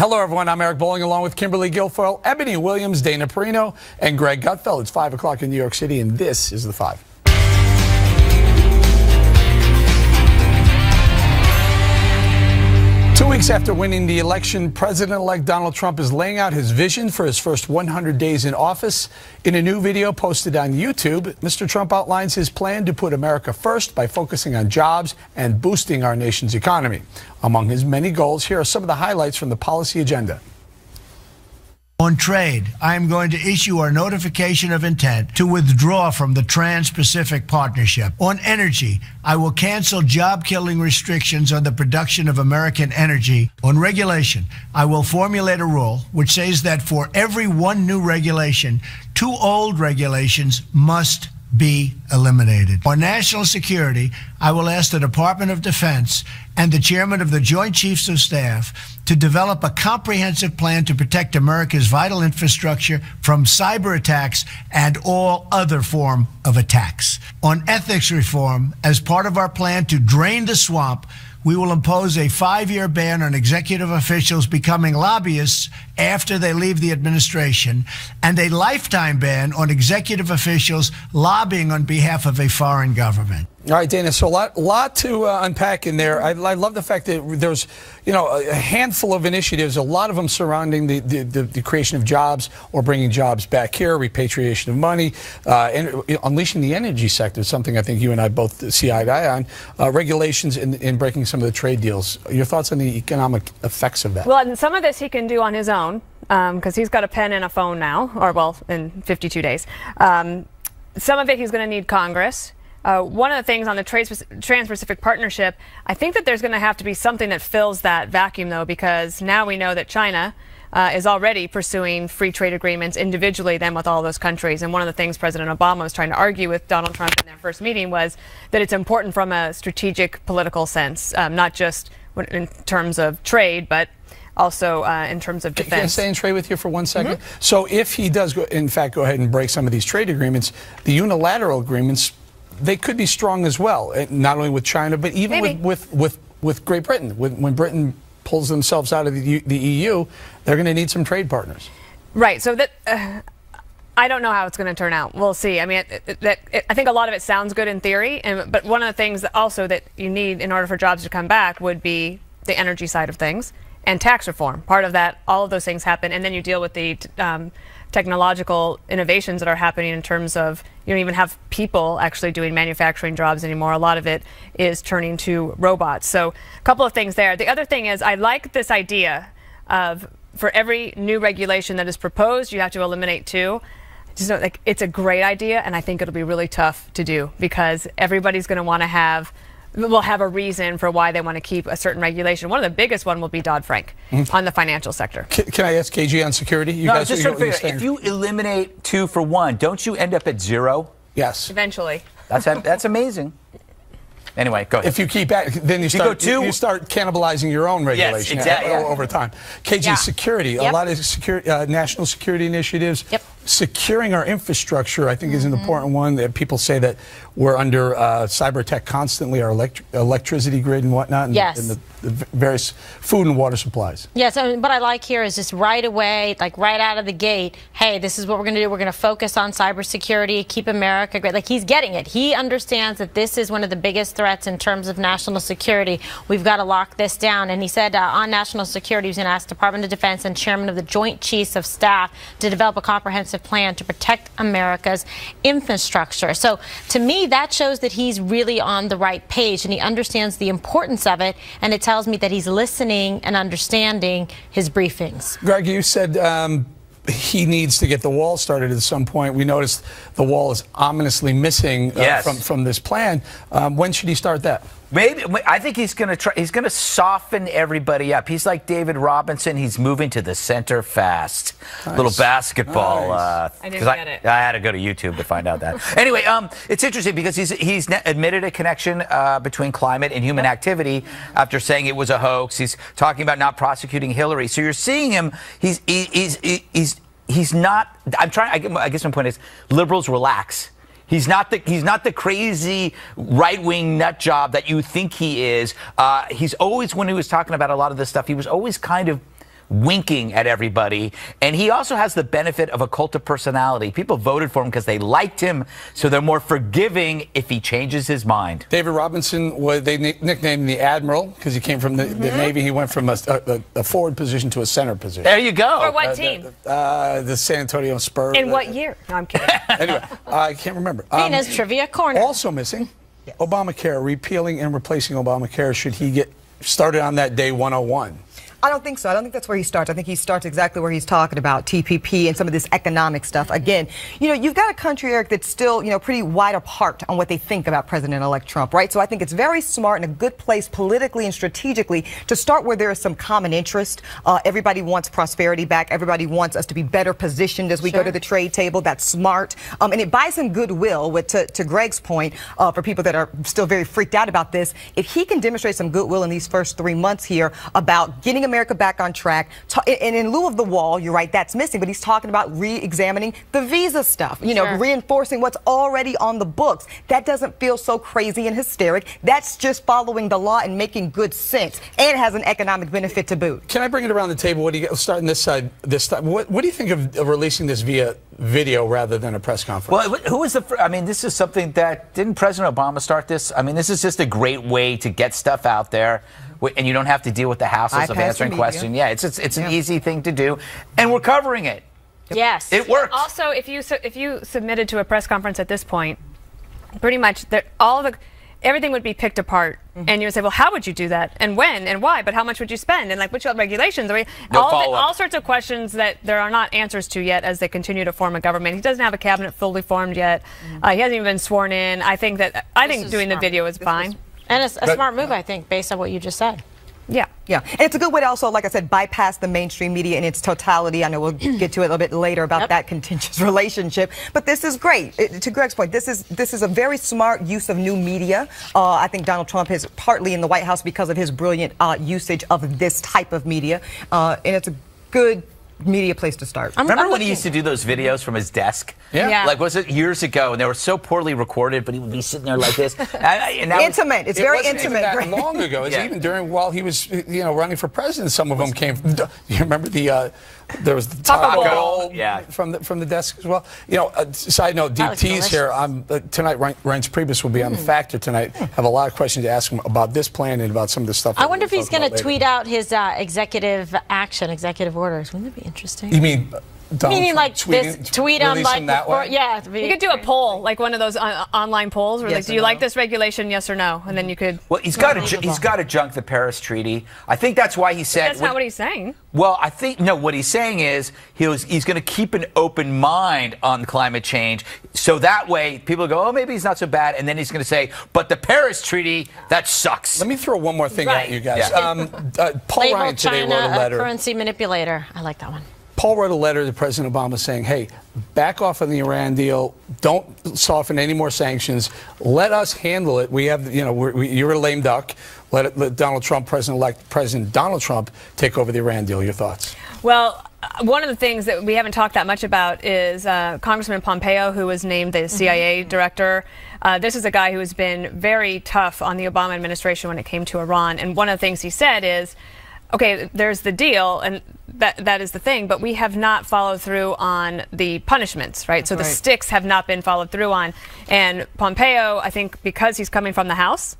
Hello, everyone. I'm Eric Bolling, along with Kimberly Guilfoyle, Ebony Williams, Dana Perino, and Greg Gutfeld. It's 5 o'clock in New York City, and this is The Five. 2 weeks after winning the election, President-elect Donald Trump is laying out his vision for his first 100 days in office. In a new video posted on YouTube, Mr. Trump outlines his plan to put America first by focusing on jobs and boosting our nation's economy. Among his many goals, here are some of the highlights from the policy agenda. On trade, I am going to issue our notification of intent to withdraw from the Trans-Pacific Partnership. On energy, I will cancel job-killing restrictions on the production of American energy. On regulation, I will formulate a rule which says that for every one new regulation, 2 old regulations must be eliminated. On national security, I will ask the Department of Defense and the chairman of the Joint Chiefs of Staff to develop a comprehensive plan to protect America's vital infrastructure from cyber attacks and all other form of attacks. On ethics reform, as part of our plan to drain the swamp, we will impose a 5-year ban on executive officials becoming lobbyists after they leave the administration, and a lifetime ban on executive officials lobbying on behalf of a foreign government. All right, Dana, so a lot to unpack in there. I love the fact that there's, a handful of initiatives, a lot of them surrounding the creation of jobs or bringing jobs back here, repatriation of money, and unleashing the energy sector, something I think you and I both see eye to eye on, regulations in breaking some of the trade deals. Your thoughts on the economic effects of that? Well, and some of this he can do on his own, because he's got a pen and a phone now, or well, in 52 days. Some of it he's going to need Congress. One of the things on the Trans-Pacific Partnership, I think that there's going to have to be something that fills that vacuum, though, because now we know that China is already pursuing free trade agreements individually then with all those countries. And one of the things President Obama was trying to argue with Donald Trump in their first meeting was that it's important from a strategic political sense, not just in terms of trade, but also in terms of defense. Can I stay in trade with you for 1 second? So if he does, in fact, go ahead and break some of these trade agreements, the unilateral agreements, they could be strong as well, not only with China, but even with Great Britain. When Britain pulls themselves out of the EU, they're going to need some trade partners. Right. So that I don't know how it's going to turn out. We'll see. I mean, I think a lot of it sounds good in theory, but one of the things that also that you need in order for jobs to come back would be the energy side of things and tax reform. Part of that, all of those things happen, and then you deal with the technological innovations that are happening in terms of you don't even have people actually doing manufacturing jobs anymore. A lot of it is turning to robots. So a couple of things there. The other thing is I like this idea of for every new regulation that is proposed, you have to eliminate 2. Just like it's a great idea, and I think it'll be really tough to do because everybody's going to want to will have a reason for why they want to keep a certain regulation. One of the biggest one will be Dodd-Frank on the financial sector. Can I ask KG on security? You guys just trying to figure, if you eliminate 2 for 1, don't you end up at 0? Yes. Eventually. That's amazing. Anyway, go ahead. If you keep at, then you start cannibalizing your own regulation over time. KG, security, a lot of national security initiatives. Yep. Securing our infrastructure, I think, is an important one. That people say that we're under cyber attack constantly, our electricity grid and whatnot, and, and the various food and water supplies. Yes, and what I like here is just right away, like right out of the gate, hey, this is what we're going to do. We're going to focus on cybersecurity, keep America great. Like, he's getting it. He understands that this is one of the biggest threats in terms of national security. We've got to lock this down. And he said on national security, he was going to ask Department of Defense and Chairman of the Joint Chiefs of Staff to develop a comprehensive plan to protect America's infrastructure. So to me, that shows that he's really on the right page and he understands the importance of it, and it tells me that he's listening and understanding his briefings. Greg, you said he needs to get the wall started at some point. We noticed the wall is ominously missing from this plan. When should he start that? Maybe I think he's going to try. He's going to soften everybody up. He's like David Robinson. He's moving to the center fast. Nice. Little basketball. Nice. I didn't get it. I had to go to YouTube to find out that. Anyway, it's interesting because he's admitted a connection between climate and human activity after saying it was a hoax. He's talking about not prosecuting Hillary. So you're seeing him. He's not. I guess my point is, liberals relax. He's not the crazy right-wing nut job that you think he is. He's always, when he was talking about a lot of this stuff, he was always kind of winking at everybody. And he also has the benefit of a cult of personality. People voted for him because they liked him, so they're more forgiving if he changes his mind. David Robinson, they nicknamed him the Admiral because he came from the Navy. He went from a forward position to a center position. There you go. For what team? The San Antonio Spurs. In what year? No, I'm kidding. Anyway, I can't remember. Venus Trivia Corner. Also missing, Obamacare, repealing and replacing Obamacare. Should he get started on that day 101? I don't think so. I don't think that's where he starts. I think he starts exactly where he's talking about TPP and some of this economic stuff. Again, you've got a country, Eric, that's still, pretty wide apart on what they think about President-elect Trump, right? So I think it's very smart and a good place politically and strategically to start where there is some common interest. Everybody wants prosperity back. Everybody wants us to be better positioned as we go to the trade table. That's smart. And it buys him goodwill, to Greg's point, for people that are still very freaked out about this. If he can demonstrate some goodwill in these first 3 months here about getting America back on track, and in lieu of the wall, you're right, that's missing, but he's talking about re-examining the visa stuff, reinforcing what's already on the books. That doesn't feel so crazy and hysteric. That's just following the law and making good sense, and has an economic benefit to boot. Can I bring it around the table? What do you start on this side? What do you think of releasing this via video rather than a press conference? Well, who was the? I mean, this is something that didn't President Obama start this? I mean, this is just a great way to get stuff out there, and you don't have to deal with the hassles of answering questions. Yeah, it's an easy thing to do, and we're covering it. Yes, it works. Also, if you submitted to a press conference at this point, pretty much everything would be picked apart, and you would say, well, how would you do that, and when, and why, but how much would you spend, and like which regulations? All sorts of questions that there are not answers to yet as they continue to form a government. He doesn't have a cabinet fully formed yet. He hasn't even been sworn in. I think doing the video is fine. And it's a smart move, I think, based on what you just said. Yeah. And it's a good way to also, like I said, bypass the mainstream media in its totality. I know we'll get to it a little bit later about that contentious relationship. But this is great. To Greg's point, this is a very smart use of new media. I think Donald Trump is partly in the White House because of his brilliant usage of this type of media. And it's a good media place to start. Remember when he used to do those videos from his desk? Yeah. Like, was it years ago? And they were so poorly recorded, but he would be sitting there like this. Intimate. It's very intimate. That long ago. It's even while he was, running for president. Some of them came. You remember there was the taco bowl from the desk as well. Side note, deep tease here. Tonight, Reince Priebus will be on the Factor tonight. Have a lot of questions to ask him about this plan and about some of the stuff. I wonder if he's going to tweet out his executive orders. Wouldn't that be interesting? You mean? Meaning like this tweet on like before, you could do a poll, like one of those online polls where do you like this regulation, yes or no, and then you could. Well, he's got to junk the Paris Treaty. I think that's why he said. That's not what he's saying. Well, I think what he's saying is he's going to keep an open mind on climate change, so that way people go, oh, maybe he's not so bad, and then he's going to say, but the Paris Treaty, that sucks. Let me throw one more thing at you guys. Paul Label Ryan today China wrote a letter. A currency manipulator. I like that one. Paul wrote a letter to President Obama saying, hey, back off on the Iran deal. Don't soften any more sanctions. Let us handle it. We have, you're a lame duck. Let President Donald Trump take over the Iran deal. Your thoughts? Well, one of the things that we haven't talked that much about is Congressman Pompeo, who was named the CIA director. This is a guy who has been very tough on the Obama administration when it came to Iran. And one of the things he said is, okay, there's the deal, and that is the thing, but we have not followed through on the punishments, right? So the sticks have not been followed through on. And Pompeo, I think because he's coming from the House,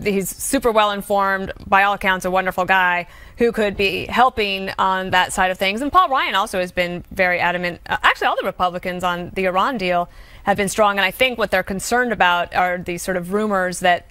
he's super well informed, by all accounts, a wonderful guy who could be helping on that side of things. And Paul Ryan also has been very adamant. Actually, all the Republicans on the Iran deal have been strong, and I think what they're concerned about are these sort of rumors that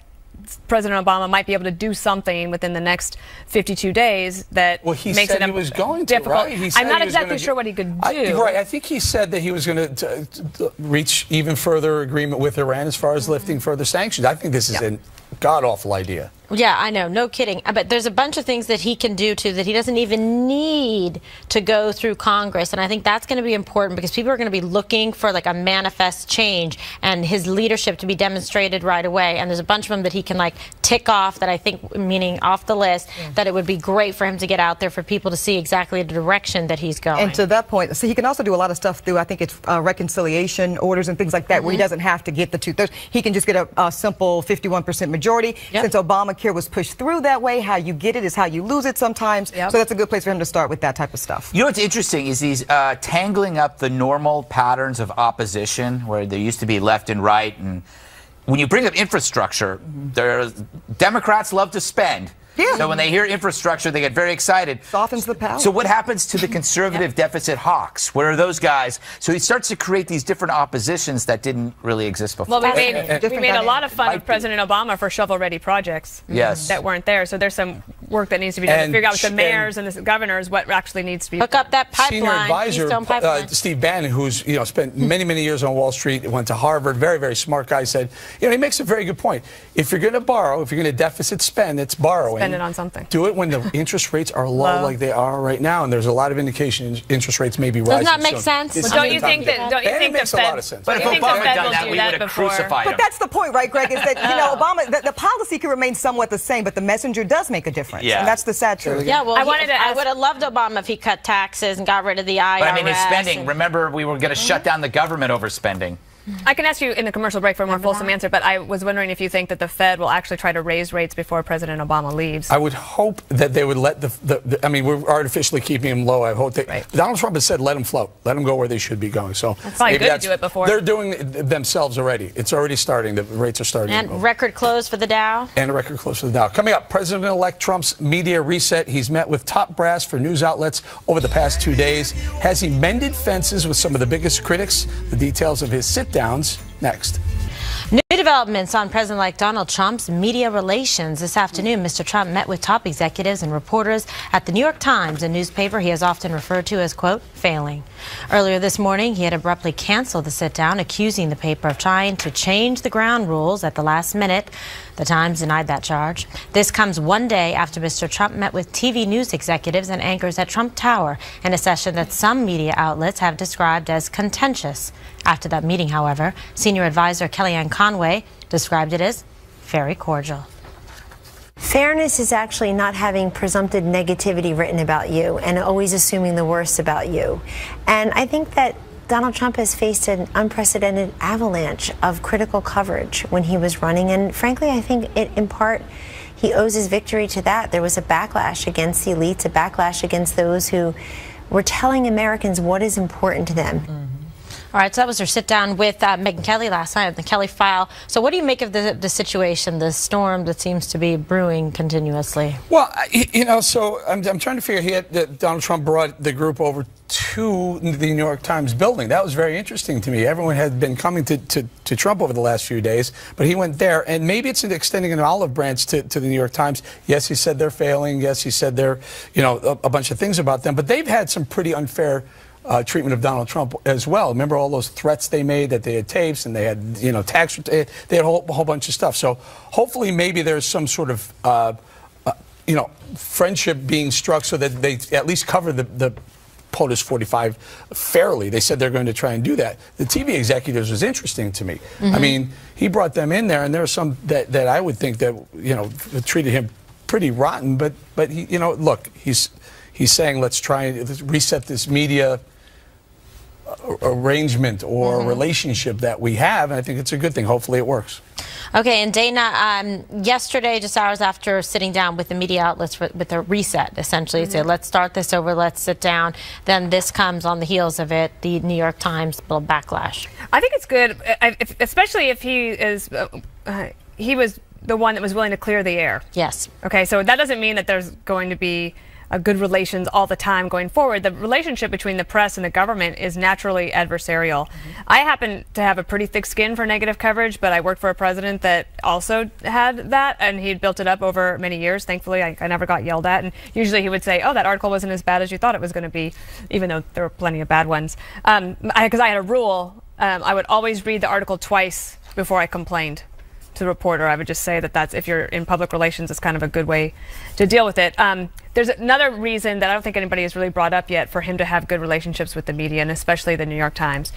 President Obama might be able to do something within the next 52 days that makes it he was going to, difficult. Right? He said I'm not exactly sure what he could do. I think he said that he was going to reach even further agreement with Iran as far as lifting further sanctions. I think this is a god-awful idea. Yeah, I know. No kidding. But there's a bunch of things that he can do, too, that he doesn't even need to go through Congress. And I think that's going to be important because people are going to be looking for like a manifest change and his leadership to be demonstrated right away. And there's a bunch of them that he can like tick off that I think, meaning off the list, that it would be great for him to get out there for people to see exactly the direction that he's going. And to that point, so he can also do a lot of stuff through, I think it's reconciliation orders and things like that, where he doesn't have to get the 2/3. He can just get a simple 51% majority. Since Obamacare Obamacare was pushed through that way. How you get it is how you lose it sometimes. Yep. So that's a good place for him to start with that type of stuff. You know what's interesting is he's tangling up the normal patterns of opposition where there used to be left and right. And when you bring up infrastructure, Democrats love to spend. Yeah. So when they hear infrastructure, they get very excited. Softens the power. So what happens to the conservative deficit hawks? What are those guys? So he starts to create these different oppositions that didn't really exist before. Well, we made a lot of fun of President Obama for shovel-ready projects that weren't there. So there's some work that needs to be done to figure out with the mayors and the governors what actually needs to be hook up that pipeline. Senior advisor Keystone pipeline. Steve Bannon, who's spent many years on Wall Street, went to Harvard, very smart guy, said, he makes a very good point. If you're going to borrow, if you're going to deficit spend, it's borrowing. Spend it on something. Do it when the interest rates are low like they are right now, and there's a lot of indication interest rates may be rising. Doesn't that make sense? Well, don't you think that? Don't you think the makes a lot of sense. But if Obama had done that, we would have crucified him. But that's the point, right, Greg? Is that Obama, the policy can remain somewhat the same, but the messenger does make a difference, and that's the sad truth. Yeah, well, I would have loved Obama if he cut taxes and got rid of the IRS. But I mean, his spending. Remember, we were going to shut down the government over spending. I can ask you in the commercial break for a more fulsome answer, but I was wondering if you think that the Fed will actually try to raise rates before President Obama leaves. I would hope that they would let I mean, we're artificially keeping him low. I hope Donald Trump has said let him float. Let him go where they should be going. So it's probably good to do it before. They're doing it themselves already. It's already starting. The rates are starting. And record close for the Dow. And a record close for the Dow. Coming up, President-elect Trump's media reset. He's met with top brass for news outlets over the past 2 days. Has he mended fences with some of the biggest critics? The details of his sit-downs next. New developments on President-elect Donald Trump's media relations. This afternoon, Mr. Trump met with top executives and reporters at the New York Times, a newspaper he has often referred to as, quote, failing. Earlier this morning, he had abruptly canceled the sit-down, accusing the paper of trying to change the ground rules at the last minute. The Times denied that charge. This comes one day after Mr. Trump met with TV news executives and anchors at Trump Tower in a session that some media outlets have described as contentious. After that meeting, however, senior advisor Kellyanne Conway described it as very cordial. Fairness is actually not having presumptive negativity written about you and always assuming the worst about you. And I think that Donald Trump has faced an unprecedented avalanche of critical coverage when he was running. And frankly, I think in part, he owes his victory to that. There was a backlash against the elites, a backlash against those who were telling Americans what is important to them. All right, so that was her sit-down with Megyn Kelly last night at the Kelly File. So what do you make of the situation, the storm that seems to be brewing continuously? Well, so I'm trying to figure Donald Trump brought the group over to the New York Times building. That was very interesting to me. Everyone had been coming to Trump over the last few days, but he went there, and maybe it's extending an olive branch to the New York Times. Yes, he said they're failing. Yes, he said they're, a bunch of things about them, but they've had some pretty unfair treatment of Donald Trump as well. Remember all those threats they made, that they had tapes and they had, tax, they had a whole bunch of stuff. So hopefully maybe there's some sort of, friendship being struck so that they at least cover the POTUS 45 fairly. They said they're going to try and do that. The TV executives was interesting to me. I mean, he brought them in there, and there are some that I would think that, treated him pretty rotten, but he, look, he's saying let's try and reset this media arrangement or relationship that we have, and I think it's a good thing. Hopefully it works. Okay, and Dana, yesterday, just hours after sitting down with the media outlets with a reset, essentially, said, let's start this over, let's sit down. Then this comes on the heels of it, the New York Times backlash. I think it's good, especially if he is, he was the one that was willing to clear the air. Yes. Okay, so that doesn't mean that there's going to be good relations all the time going forward. The relationship between the press and the government is naturally adversarial. I happen to have a pretty thick skin for negative coverage, but I worked for a president that also had that, and he'd built it up over many years. Thankfully, I never got yelled at, and usually he would say, oh, that article wasn't as bad as you thought it was going to be, even though there were plenty of bad ones. Because I had a rule, I would always read the article twice before I complained to the reporter. I would just say that's if you're in public relations, it's kind of a good way to deal with it. There's another reason that I don't think anybody has really brought up yet for him to have good relationships with the media, and especially the New York Times.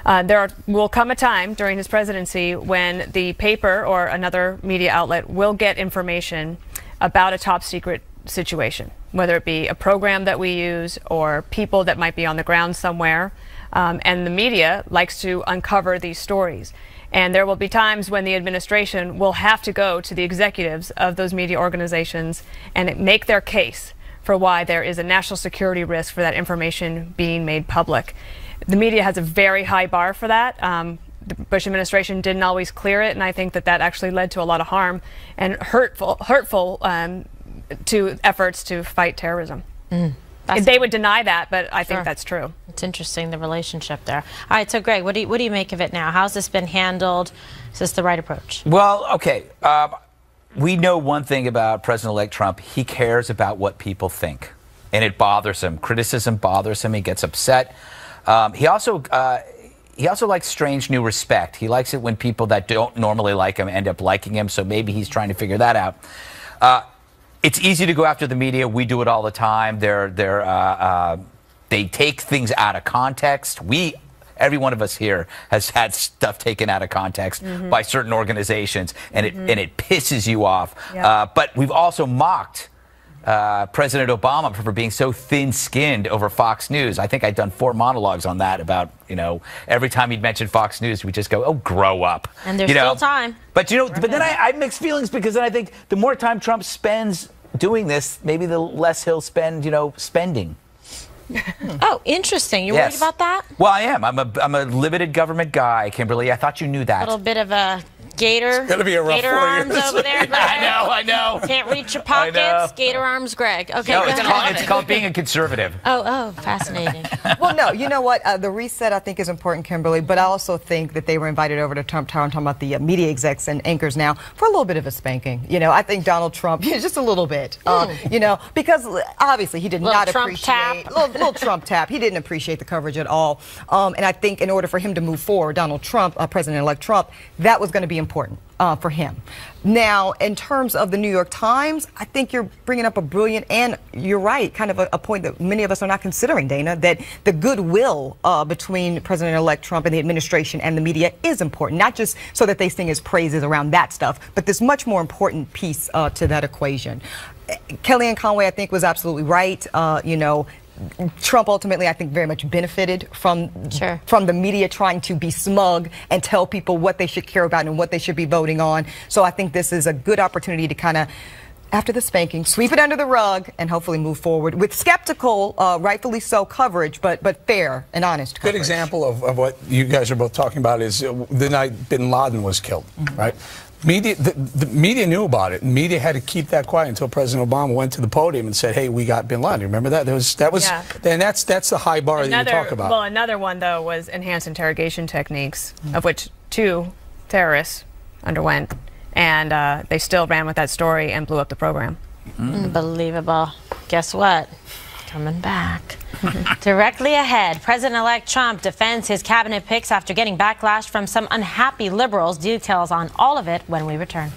There will come a time during his presidency when the paper or another media outlet will get information about a top secret situation, whether it be a program that we use or people that might be on the ground somewhere. And the media likes to uncover these stories. And there will be times when the administration will have to go to the executives of those media organizations and make their case for why there is a national security risk for that information being made public. The media has a very high bar for that. The Bush administration didn't always clear it, and I think that actually led to a lot of harm and hurtful to efforts to fight terrorism. They would deny that, but I think that's true. It's interesting, the relationship there. All right, so Greg, what do you make of it now? How's this been handled? Is this the right approach? Well, okay. We know one thing about President-elect Trump. He cares about what people think, and it bothers him. Criticism bothers him. He gets upset. He also likes strange new respect. He likes it when people that don't normally like him end up liking him, so maybe he's trying to figure that out. It's easy to go after the media. We do it all the time. They take things out of context. Every one of us here has had stuff taken out of context by certain organizations, and it pisses you off. Yeah. But we've also mocked President Obama for being so thin-skinned over Fox News. I think I'd done 4 monologues on that about, every time he'd mention Fox News, we just go, oh, grow up. And there's still time. But, but then I have mixed feelings, because then I think the more time Trump spends doing this, maybe the less he'll spend, spending. Oh, interesting. You're worried about that? Well, I am. I'm a limited government guy, Kimberly. I thought you knew that. A little bit of a gator. It's going to be a rough 4 years. Arms over there, Greg. I know. Can't reach your pockets. Gator arms, Greg. Okay, no, it's called being a conservative. Oh, fascinating. Well, no, you know what? The reset, I think, is important, Kimberly, but I also think that they were invited over to Trump Tower. I'm talking about the media execs and anchors now for a little bit of a spanking. I think Donald Trump, just a little bit, because obviously he did not appreciate little Trump tap. He didn't appreciate the coverage at all. And I think in order for him to move forward, Donald Trump, President-elect Trump, that was going to be important for him. Now, in terms of the New York Times, I think you're bringing up a brilliant, and you're right, kind of a point that many of us are not considering, Dana, that the goodwill between President-elect Trump and the administration and the media is important, not just so that they sing his praises around that stuff, but this much more important piece to that equation. Kellyanne Conway, I think, was absolutely right. Trump ultimately, I think, very much benefited from the media trying to be smug and tell people what they should care about and what they should be voting on. So I think this is a good opportunity to kind of, after the spanking, sweep it under the rug and hopefully move forward with skeptical, rightfully so, coverage, but fair and honest coverage. Good example of what you guys are both talking about is the night bin Laden was killed, right? The media knew about it, and media had to keep that quiet until President Obama went to the podium and said, "Hey, we got bin Laden." Remember that? And that's the high bar that you talk about. Well, another one though was enhanced interrogation techniques, of which 2 terrorists underwent, and they still ran with that story and blew up the program. Unbelievable. Guess what? Coming back. Directly ahead, President-elect Trump defends his cabinet picks after getting backlash from some unhappy liberals. Details on all of it when we return.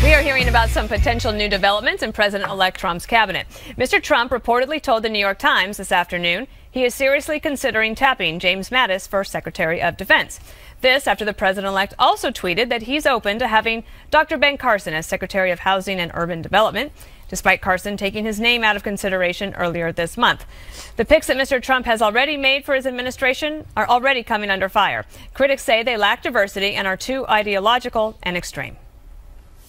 We are hearing about some potential new developments in President-elect Trump's cabinet. Mr. Trump reportedly told the New York Times this afternoon he is seriously considering tapping James Mattis for Secretary of Defense. This after the president-elect also tweeted that he's open to having Dr. Ben Carson as Secretary of Housing and Urban Development, despite Carson taking his name out of consideration earlier this month. The picks that Mr. Trump has already made for his administration are already coming under fire. Critics say they lack diversity and are too ideological and extreme.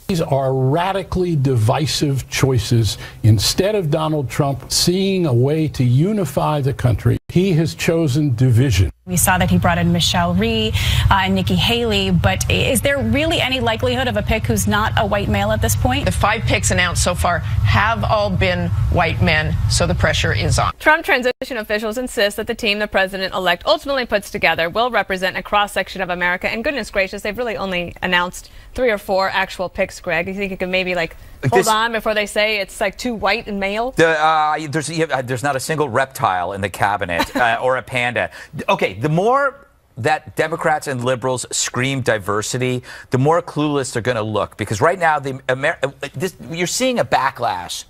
These are radically divisive choices. Instead of Donald Trump seeing a way to unify the country, he has chosen division. We saw that he brought in Michelle Rhee and Nikki Haley, but is there really any likelihood of a pick who's not a white male at this point? The 5 picks announced so far have all been white men, so the pressure is on. Trump transition officials insist that the team the president-elect ultimately puts together will represent a cross-section of America, and goodness gracious, they've really only announced 3 or 4 actual picks, Greg. You think you could maybe hold on before they say it's too white and male? There's not a single reptile in the cabinet or a panda. Okay, the more that Democrats and liberals scream diversity, the more clueless they're going to look. Because right now, you're seeing a backlash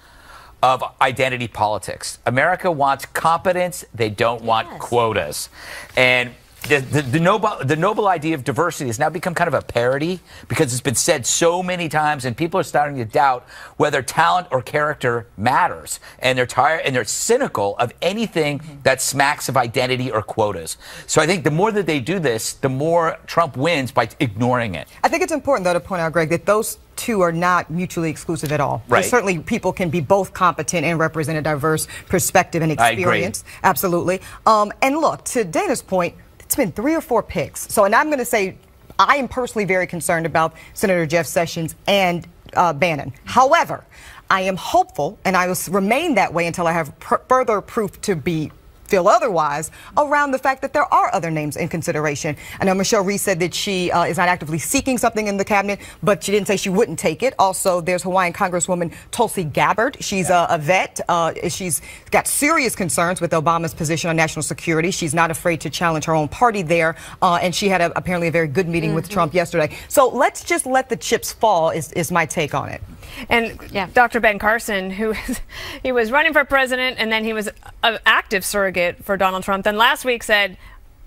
of identity politics. America wants competence. They don't want quotas. And The noble idea of diversity has now become kind of a parody because it's been said so many times, and people are starting to doubt whether talent or character matters. And they're tired and they're cynical of anything that smacks of identity or quotas. So I think the more that they do this, the more Trump wins by ignoring it. I think it's important, though, to point out, Greg, that those two are not mutually exclusive at all. Right. Certainly, people can be both competent and represent a diverse perspective and experience. I agree. Absolutely. And look, to Dana's point, it's been 3 or 4 picks. So, and I'm going to say, I am personally very concerned about Senator Jeff Sessions and Bannon. However, I am hopeful, and I will remain that way until I have further proof to feel otherwise around the fact that there are other names in consideration. I know Michelle Reed said that she is not actively seeking something in the cabinet, but she didn't say she wouldn't take it. Also, there's Hawaiian Congresswoman Tulsi Gabbard. She's a vet. She's got serious concerns with Obama's position on national security. She's not afraid to challenge her own party there, and she had apparently a very good meeting with Trump yesterday. So let's just let the chips fall is my take on it. And Dr. Ben Carson, he was running for president, and then he was an active surrogate for Donald Trump. Then last week said,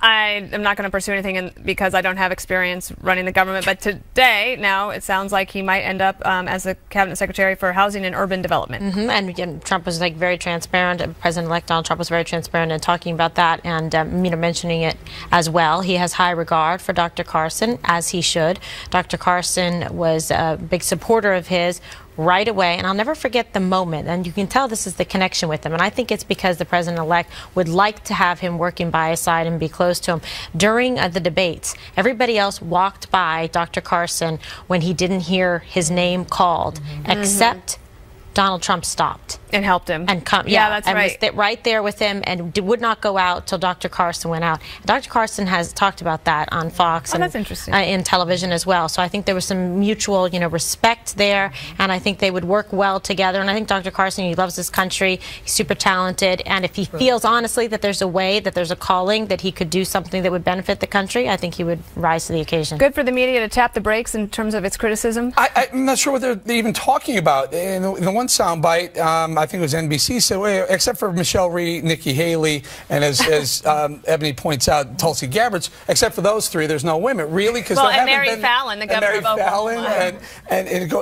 I am not going to pursue anything because I don't have experience running the government. But today, now it sounds like he might end up as the cabinet secretary for housing and urban development. And again, Trump was very transparent. President-elect Donald Trump was very transparent in talking about that and mentioning it as well. He has high regard for Dr. Carson, as he should. Dr. Carson was a big supporter of his right away, and I'll never forget the moment, and you can tell this is the connection with him, and I think it's because the president-elect would like to have him working by his side and be close to him. During the debates, everybody else walked by Dr. Carson when he didn't hear his name called, except Donald Trump stopped. And helped him. And that's right. Was right there with him and would not go out till Dr. Carson went out. Dr. Carson has talked about that on Fox and that's interesting. In television as well. So I think there was some mutual, respect there, and I think they would work well together. And I think Dr. Carson, he loves his country. He's super talented, and if he feels honestly that there's a way, that there's a calling, that he could do something that would benefit the country, I think he would rise to the occasion. Good for the media to tap the brakes in terms of its criticism. I'm not sure what they're even talking about. In the one soundbite, I think it was NBC said, well, except for Michelle Reed, Nikki Haley, and as Ebony points out, Tulsi Gabbard, except for those three, there's no women. Really? Because and Mary Fallon, the governor of Oklahoma.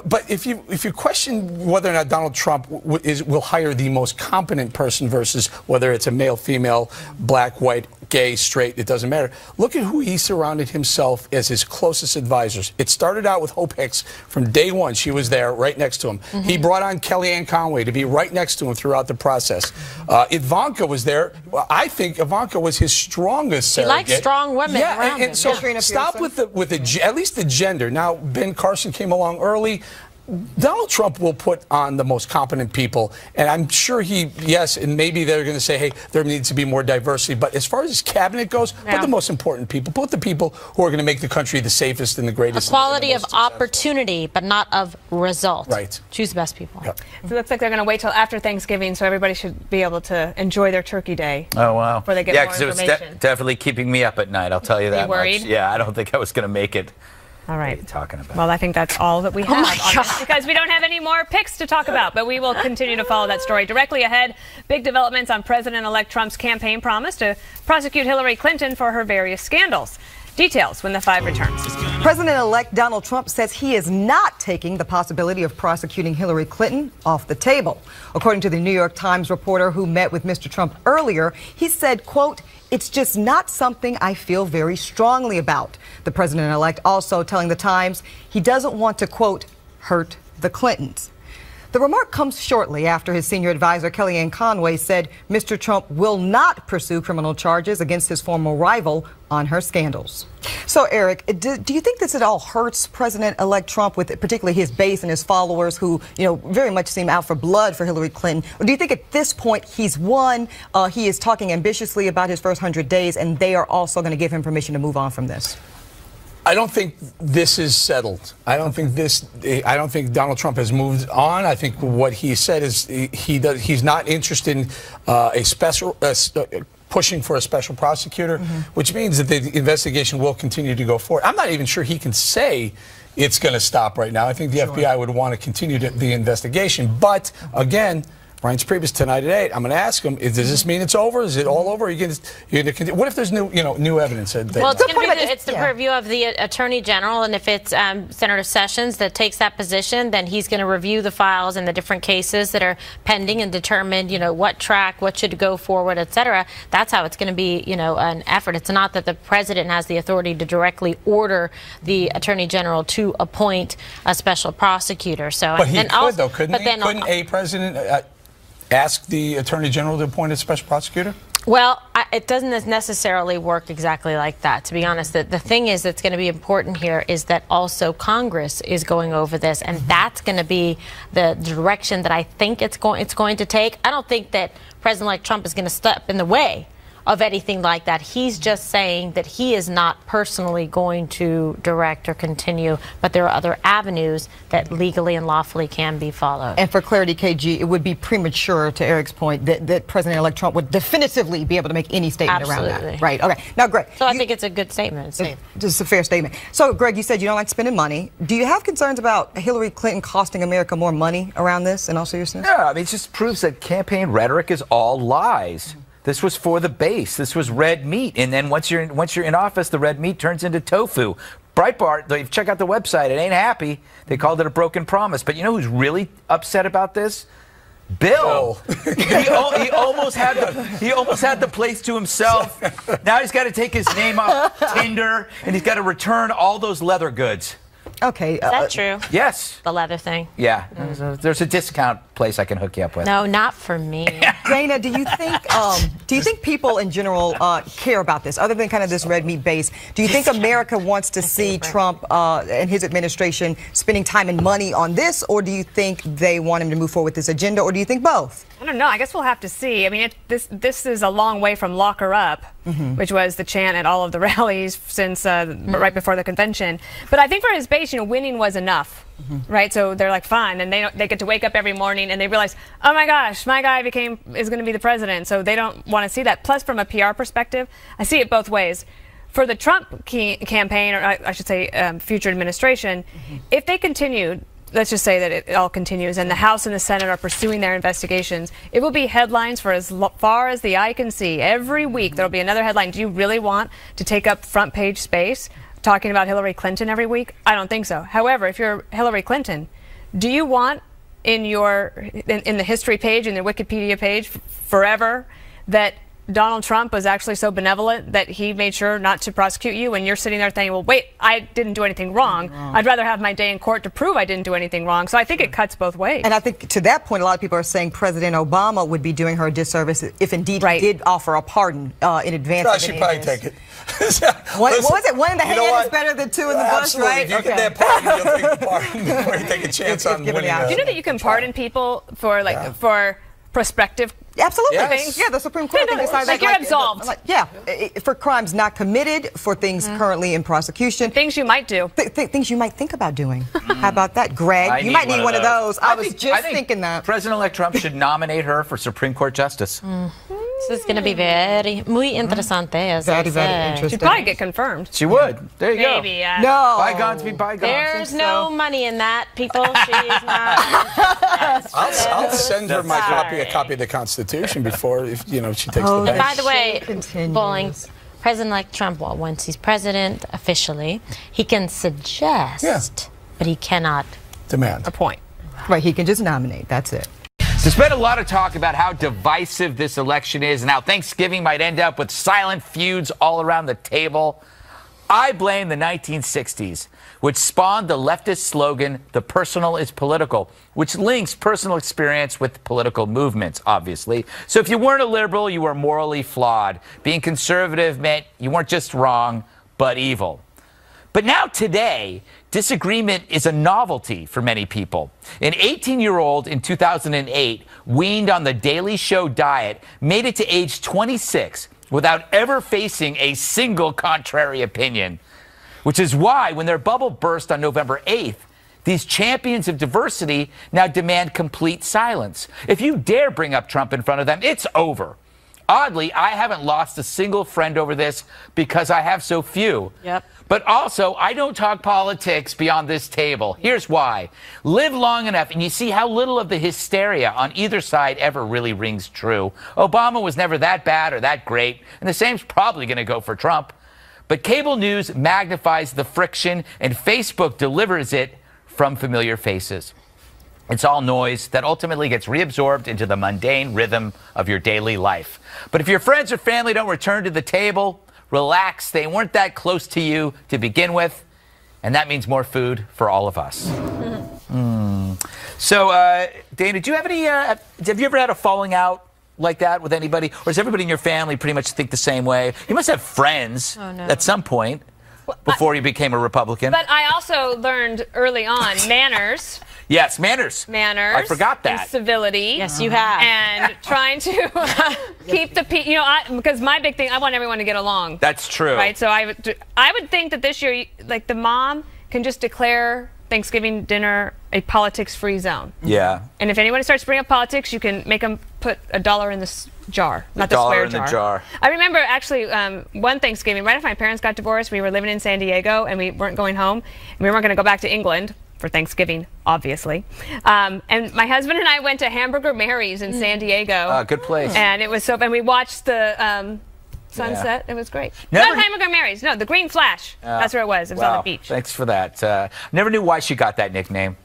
But if you question whether or not Donald Trump will hire the most competent person versus whether it's a male, female, black, white, gay, straight, it doesn't matter. Look at who he surrounded himself as his closest advisors. It started out with Hope Hicks from day one. She was there right next to him. He brought on Kellyanne Conway to be right next to him throughout the process. Ivanka was there. I think Ivanka was his strongest surrogate. He likes strong women around him. So stop with at least the gender. Now, Ben Carson came along early. Donald Trump will put on the most competent people, and I'm sure and maybe they're going to say, hey, there needs to be more diversity, but as far as his cabinet goes, put the most important people, put the people who are going to make the country the safest and the greatest. Equality of opportunity, but not of result. Right. Choose the best people. Yep. So it looks like they're going to wait till after Thanksgiving, so everybody should be able to enjoy their turkey day. Oh, wow. Before they get more information. It was definitely keeping me up at night, I'll tell you that. You worried? Much. Yeah, I don't think I was going to make it. All right. What are you talking about? Well, I think that's all that we have on this because we don't have any more picks to talk about, but we will continue to follow that story. Directly ahead, big developments on President-elect Trump's campaign promise to prosecute Hillary Clinton for her various scandals. Details when the 5 returns. President-elect Donald Trump says he is not taking the possibility of prosecuting Hillary Clinton off the table. According to the New York Times reporter who met with Mr. Trump earlier, he said, quote, "It's just not something I feel very strongly about." The president-elect also telling the Times he doesn't want to, quote, "hurt the Clintons." The remark comes shortly after his senior advisor, Kellyanne Conway, said Mr. Trump will not pursue criminal charges against his former rival on her scandals. So, Eric, do you think this at all hurts President-elect Trump, with particularly his base and his followers who, very much seem out for blood for Hillary Clinton? Or do you think at this point he's won, he is talking ambitiously about his first 100 days, and they are also going to give him permission to move on from this? I don't think this is settled. I don't think Donald Trump has moved on. I think what he said is he's not interested in pushing for a special prosecutor, which means that the investigation will continue to go forward. I'm not even sure he can say it's going to stop right now. I think the FBI would want to continue the investigation. But again, Reince Priebus tonight at 8. I'm going to ask him, does this mean it's over? Is it all over? Are you going to continue? What if there's new evidence? Well, it's the purview of the Attorney General, and if it's Senator Sessions that takes that position, then he's going to review the files and the different cases that are pending and determine, what track, what should go forward, et cetera. That's how it's going to be, an effort. It's not that the president has the authority to directly order the Attorney General to appoint a special prosecutor. So, but he could, though, couldn't he? Couldn't a president ask the Attorney General to appoint a special prosecutor? Well, it doesn't necessarily work exactly like that, to be honest. The thing is that's going to be important here is that also Congress is going over this, and that's going to be the direction that I think it's going to take. I don't think that President-elect Trump is going to step in the way of anything like that. He's just saying that he is not personally going to direct or continue, but there are other avenues that legally and lawfully can be followed. And for clarity, KG, it would be premature, to Eric's point, that President-elect Trump would definitively be able to make any statement around that. Right. Okay. Now, Greg. So I think it's a good statement. It's just a fair statement. So, Greg, you said you don't like spending money. Do you have concerns about Hillary Clinton costing America more money around this, in all seriousness? Yeah, I mean, it just proves that campaign rhetoric is all lies. This was for the base. This was red meat. And then once you're in office, the red meat turns into tofu. Breitbart, check out the website. It ain't happy. They called it a broken promise. But you know who's really upset about this? Bill. he almost had the place to himself. Now he's got to take his name off Tinder, and he's got to return all those leather goods. Okay. Is that true? Yes. The leather thing? Yeah. There's a discount place I can hook you up with. No, not for me. Dana, do you think people in general care about this, other than kind of this red meat base? Do you think America wants to see Trump and his administration spending time and money on this, or do you think they want him to move forward with this agenda, or do you think both? I don't know. I guess we'll have to see. I mean, this is a long way from lock her up, which was the chant at all of the rallies since right before the convention. But I think for his base, winning was enough, right? So they're like, fine, and they get to wake up every morning and they realize, oh my gosh, my guy is going to be the president. So they don't want to see that. Plus, from a PR perspective, I see it both ways. For the Trump campaign, or I should say future administration, if they continued, let's just say that it all continues, and the House and the Senate are pursuing their investigations, it will be headlines for as far as the eye can see. Every week there will be another headline. Do you really want to take up front page space talking about Hillary Clinton every week? I don't think so. However, if you're Hillary Clinton, do you want in the history page, in the Wikipedia page forever, that Donald Trump was actually so benevolent that he made sure not to prosecute you, and you're sitting there thinking, well, wait, I didn't do anything wrong. I'd rather have my day in court to prove I didn't do anything wrong. So I think it cuts both ways. And I think to that point, a lot of people are saying President Obama would be doing her a disservice if indeed he did offer a pardon in advance. I should probably take it. What was it? One in the hand is better than two in the bush, right? If you get that pardon, you'll take the pardon before you take a chance on winning. Do you know that you can pardon people for for prospective things? Yeah, the Supreme Court decided that. You're absolved. For crimes not committed, for things currently in prosecution. Things you might do. Things you might think about doing. How about that, Greg? You might need one of those. I was just thinking that. President-elect Trump should nominate her for Supreme Court Justice. This is going to be muy interesante. Very interesting. She'd probably get confirmed. She would. There you go. Maybe. No. Bygones be bygones. There's no money in that, people. She's not. I'll send her a copy of the Constitution before she takes the bench. By the way, Bowling, President-elect Trump, once he's president officially, he can suggest, but he cannot demand. Appoint. Right, he can just nominate. That's it. There's been a lot of talk about how divisive this election is and how Thanksgiving might end up with silent feuds all around the table. I blame the 1960s, which spawned the leftist slogan, "The personal is political," which links personal experience with political movements, obviously. So if you weren't a liberal, you were morally flawed. Being conservative meant you weren't just wrong, but evil. But now today, disagreement is a novelty for many people. An 18-year-old in 2008, weaned on the Daily Show diet, made it to age 26 without ever facing a single contrary opinion. Which is why, when their bubble burst on November 8th, these champions of diversity now demand complete silence. If you dare bring up Trump in front of them, it's over. Oddly, I haven't lost a single friend over this because I have so few. Yep. But also, I don't talk politics beyond this table. Here's why. Live long enough, and you see how little of the hysteria on either side ever really rings true. Obama was never that bad or that great, and the same's probably going to go for Trump. But cable news magnifies the friction, and Facebook delivers it from familiar faces. It's all noise that ultimately gets reabsorbed into the mundane rhythm of your daily life. But if your friends or family don't return to the table, relax. They weren't that close to you to begin with, and that means more food for all of us. So, Dana, do you have any? Have you ever had a falling out like that with anybody, or does everybody in your family pretty much think the same way? You must have friends at some point before you became a Republican. But I also learned early on manners. Yes, manners. Manners. I forgot that. And civility. Yes, you have. And trying to keep the because my big thing, I want everyone to get along. That's true. Right. So I would think that this year, like the mom can just declare Thanksgiving dinner a politics-free zone. Yeah. And if anyone starts bringing up politics, you can make them put $1 in the jar, not the square jar. $1 in the jar. I remember actually one Thanksgiving, right after my parents got divorced, we were living in San Diego and we weren't going home. And we weren't going to go back to England for Thanksgiving, obviously. And my husband and I went to Hamburger Mary's in San Diego. Good place. And it was and we watched the sunset. It was great. Never- Not Hamburger Mary's, no, the Green Flash. That's where it was. It was on the beach. Thanks for that. Never knew why she got that nickname.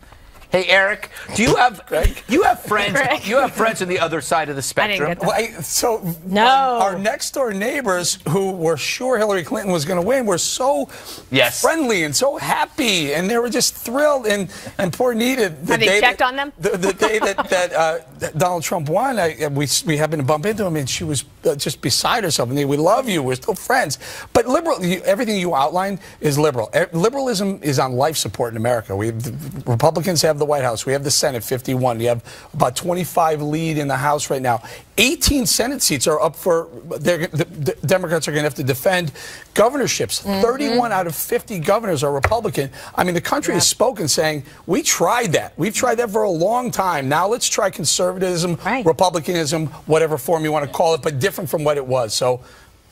Hey, Eric, do you have you have friends? You have friends on the other side of the spectrum. get that. Well, our next door neighbors who were sure Hillary Clinton was going to win were so friendly and so happy, and they were just thrilled. And poor Nita, Have you checked on them? The day that Donald Trump won, we happened to bump into him, and she was just beside herself. And we love you. We're still friends. But everything you outlined is liberal. Liberalism is on life support in America. The Republicans have the White House. We have the Senate, 51. You have about 25 lead in the House right now. 18 Senate seats are up for, the Democrats are going to have to defend governorships. 31 out of 50 governors are Republican. I mean, the country has spoken saying, we tried that. We've tried that for a long time. Now let's try conservatism, Republicanism, whatever form you want to call it, but different from what it was. So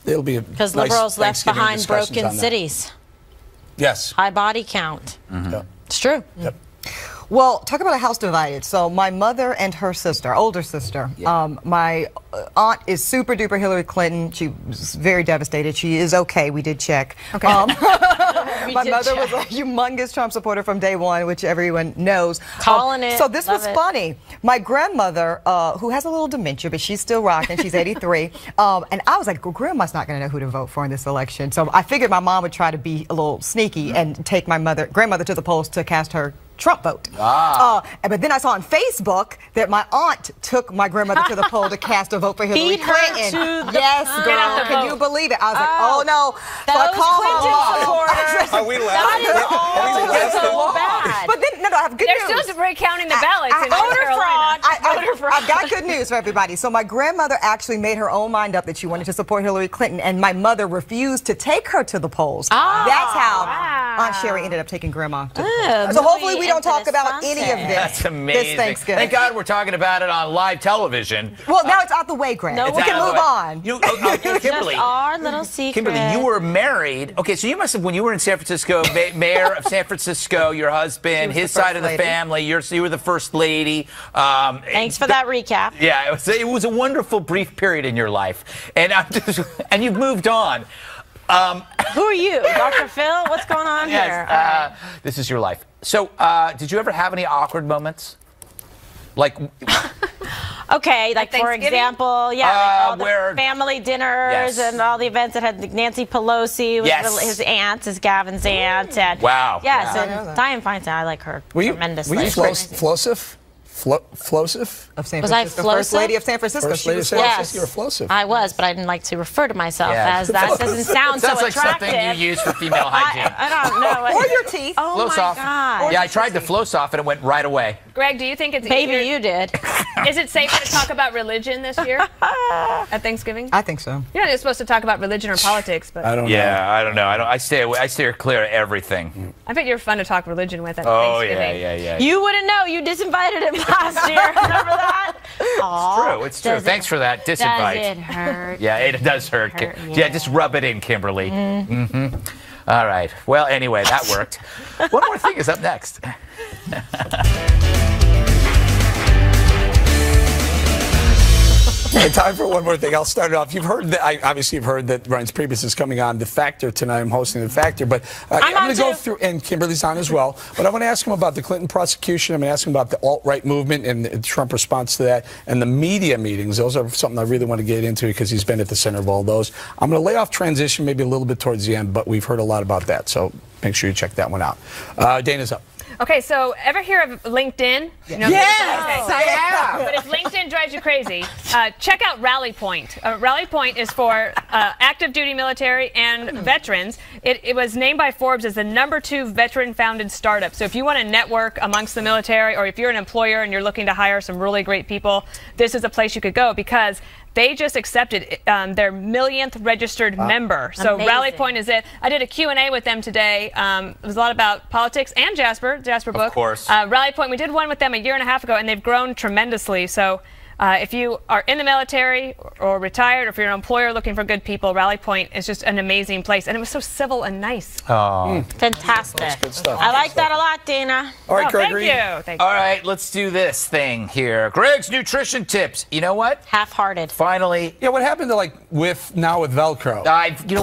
it'll be because nice liberals left Thanksgiving behind discussions broken on that. cities. Yes. High body count. Yeah. It's true. Yep. Well, talk about a house divided. So my mother and her sister, older sister, my aunt is super duper Hillary Clinton. She was very devastated. She is okay. We did check. Okay. My mother was a humongous Trump supporter from day one, which everyone knows. Calling it. So this Love was it. funny. My grandmother, who has a little dementia, but she's still rocking. She's 83. And I was like, well, Grandma's not going to know who to vote for in this election. So I figured my mom would try to be a little sneaky and take my grandmother to the polls to cast her Trump vote. But then I saw on Facebook that my aunt took my grandmother to the poll to cast a vote for Hillary Beat her Clinton. to the Yes, punch. girl. Can you believe it? I was like, oh no. So I Those called my Clinton mom. supporters. Are we laughing? That is all so bad. But then, no, I have good They're news. still recounting the ballots in North voter Carolina. fraud. I've got good news for everybody. So my grandmother actually made her own mind up that she wanted to support Hillary Clinton, and my mother refused to take her to the polls. That's how Aunt Sherry ended up taking Grandma to the polls. So hopefully we don't talk about any of this. That's amazing. This Thanksgiving. Thank God we're talking about it on live television. Well, now it's out the way, Grant. No, We can move on. Kimberly, Just our little secret. Kimberly, you were married. Okay, so you must have, when you were in San Francisco, mayor of San Francisco, your husband, his side of the family, you were the first lady. Thanks for that recap. Yeah, it was a wonderful brief period in your life, and and you've moved on. Who are you, Dr. Phil? What's going on here? This is your life. So, did you ever have any awkward moments? Like, Okay, like for Thanksgiving? example, like all the family dinners and all the events that had Nancy Pelosi with his aunt, his Gavin's aunt, and yes, and Dianne Feinstein. I like her tremendously. Were you Flosif? Flosif? Of San Was I Francisco. First Lady of San Francisco. First Lady of San Francisco. You were Flosif. I was, but I didn't like to refer to myself as that. Doesn't sound so Sounds like attractive. something you use for female hygiene. I don't know. Or your teeth. Oh Floss my off. God. Yeah, I tried the floss off and it went right away. Greg, do you think it's Maybe easier? you did. Is it safer to talk about religion this year at Thanksgiving? I think so. You're not supposed to talk about religion or politics, but I don't know. Yeah, I don't know. I steer clear of everything. I bet you're fun to talk religion with at Oh Thanksgiving. yeah. You wouldn't know. You disinvited him last year. Remember that? Aw, It's true. does Thanks for that disinvite. Does it hurt? Yeah, it does hurt. Yeah, just rub it in, Kimberly. Mm-hmm. All right. Well, anyway, that worked. One more thing is up next. Hey, time for one more thing. I'll start it off. You've heard that. Obviously, you've heard that Reince Priebus is coming on The Factor tonight. I'm hosting The Factor, but I'm going to go through, and Kimberly's on as well. But I want to ask him about the Clinton prosecution. I'm going to ask him about the alt-right movement and the Trump response to that, and the media meetings. Those are something I really want to get into because he's been at the center of all those. I'm going to lay off transition maybe a little bit towards the end, but we've heard a lot about that, so make sure you check that one out. Dana's up. Okay, so ever hear of LinkedIn? You know, Yes, I have. But if LinkedIn drives you crazy, check out Rally Point. Rally Point is for active duty military and veterans. It was named by Forbes as the #2 veteran-founded startup. So if you want to network amongst the military, or if you're an employer and you're looking to hire some really great people, this is a place you could go because they just accepted their millionth registered member. So Amazing. Rally Point is it. I did a Q&A with them today. It was a lot about politics and Jasper book. Of course. Rally Point, we did one with them a year and a half ago, and they've grown tremendously. So if you are in the military or retired, or if you're an employer looking for good people, Rally Point is just an amazing place. And it was so civil and nice. Oh. Fantastic. That's good stuff. I like that a lot, Dana. All right, Oh, Gregory. Thank you. All right, let's do this thing here. Greg's nutrition tips. You know what? Half-hearted. Finally. Yeah, what happened to with Velcro?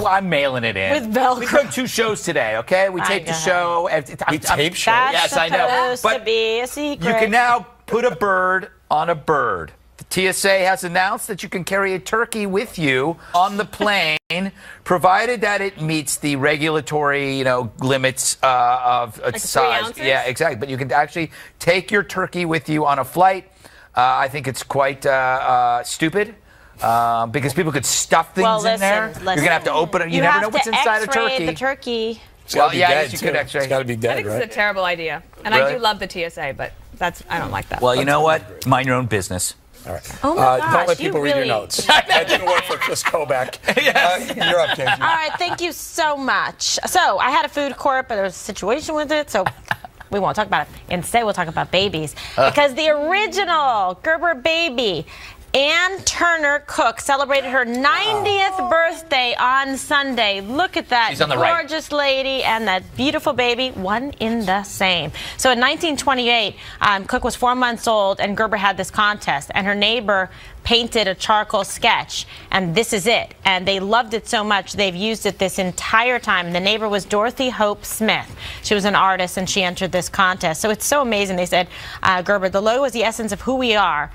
I'm mailing it in. With Velcro. We took 2 shows today, okay? We taped the show. We taped show. That's Yes, I know. supposed But to be a secret. you can now put a bird on a bird. The TSA has announced that you can carry a turkey with you on the plane, provided that it meets the regulatory, limits of its size. 3 ounces? Yeah, exactly. But you can actually take your turkey with you on a flight. I think it's quite stupid. Because people could stuff things in there. You're going to have to open it. You never know what's inside a turkey. The turkey. Well, yeah, I guess you could X-ray. It's got to be I dead, think right? it's a terrible idea. And Really? I do love the TSA, but I don't like that. Well, you know what? Mind your own business. All right. Oh my gosh, don't let you people read your really- notes. That didn't work for Chris Kobach. You're up, KG. All right, thank you so much. So I had a food court, but there was a situation with it, so we won't talk about it. Instead, we'll talk about babies. Because the original Gerber baby, Ann Turner Cook, celebrated her 90th birthday on Sunday. Look at that She's on the right. gorgeous lady and that beautiful baby, one in the same. So in 1928, Cook was 4 months old, and Gerber had this contest, and her neighbor painted a charcoal sketch, and this is it. And they loved it so much, they've used it this entire time. The neighbor was Dorothy Hope Smith. She was an artist, and she entered this contest. So it's so amazing. They said, Gerber, the logo is the essence of who we are.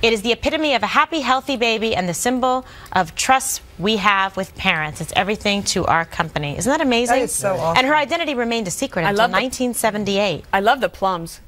It is the epitome of a happy, healthy baby and the symbol of trust we have with parents. It's everything to our company. Isn't that amazing? That is so awesome. And her identity remained a secret until 1978. I love the plums.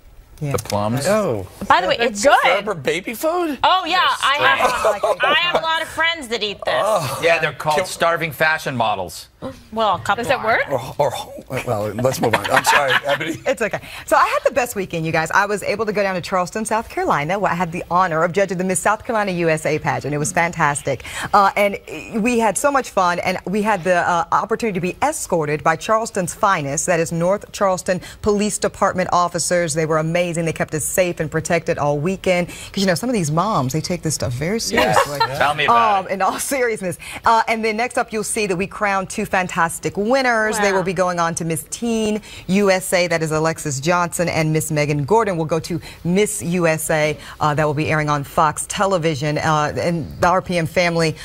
The plums. Oh. By the way, it's good. Gerber baby food? Oh, yeah. I have a lot of friends that eat this. Yeah, they're called starving fashion models. Well, a couple Does it work? Well, let's move on. I'm sorry, Ebony. It's okay. So I had the best weekend, you guys. I was able to go down to Charleston, South Carolina, where I had the honor of judging the Miss South Carolina USA pageant. It was fantastic. And we had so much fun, and we had the opportunity to be escorted by Charleston's finest, that is North Charleston Police Department officers. They were amazing. They kept us safe and protected all weekend. Because, some of these moms, they take this stuff very seriously. Tell me about it. In all seriousness. And then next up, you'll see that we crowned 2 fantastic winners. Wow. They will be going on to Miss Teen USA, that is Alexis Johnson, and Miss Megan Gordon will go to Miss USA. That will be airing on Fox Television. And the RPM family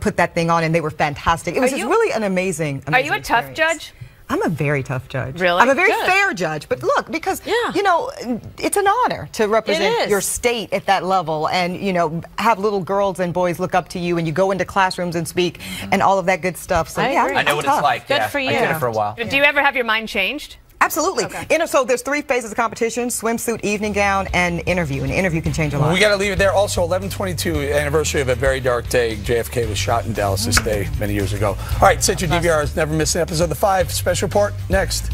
put that thing on, and they were fantastic. It was just really an amazing Are you a tough experience. judge? I'm a very tough judge. Really? I'm a very Good. fair judge. But look, because, it's an honor to represent your state at that level and, have little girls and boys look up to you and you go into classrooms and speak and all of that good stuff. So, I agree. I know I'm what tough. it's like. Good yeah. for you. I did it for a while. Do you ever have your mind changed? Absolutely. So there's 3 phases of competition: swimsuit, evening gown, and interview. An interview can change a lot. We got to leave it there. Also, 11/22 anniversary of a very dark day. JFK was shot in Dallas this day many years ago. All right, set your DVRs. Never miss an episode of The 5 Special Report next.